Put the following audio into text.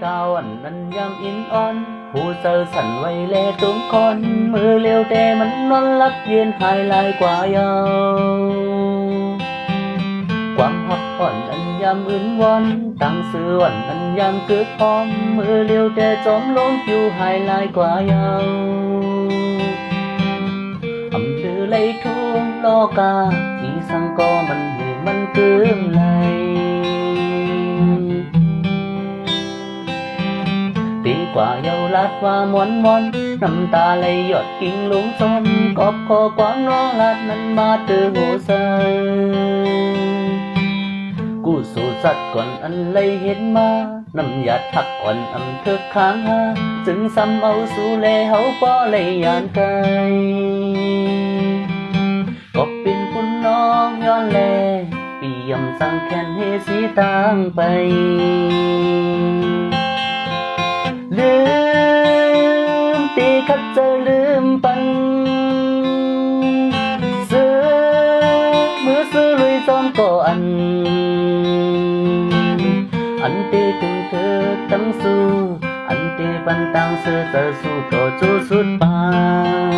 ก้าวอันนั้นยามอินอ่อนหูเซอร์สั่นไว้แลตุ้งคอนมือเลี้ยวแต่มันนอนลับยืนหายลายกว่ายาวความหักอ่อนอันยามอื่นวันตั้งสื่อวันอันยามเกิดพร้อมมือเลี้ยวแต่จอมล้มอยู่หายลายกว่ายาวอำลือไล่ทุ่งโลกาอีสังก็มันหือมันเกิมไหลปีกว่าเยาลัดว่ามวนมวนน้ำตาไหลหยดกิ่งลุงส้มกอบคอความน้องลัดนั้นมาตือหูเซกูสู่สัตว์ก่อนอันเลยเห็นมาน้ำยาทักอ่อนอำเธอค้างหาจึงซ้ำเอาสู่เลเฮาป้อเลยยานไกลก็เป็นคุณน้องย้อนแลปียมสั่งแค้นให้สีต่างไปลืมตีคัดเจอลืมปันซื้อมือซื้อลุยซ้อมก่อนอันตีถึงเธอตั้งสู้อันตีปันตั้งเสือเจอสู้ก็จู้สุดปาน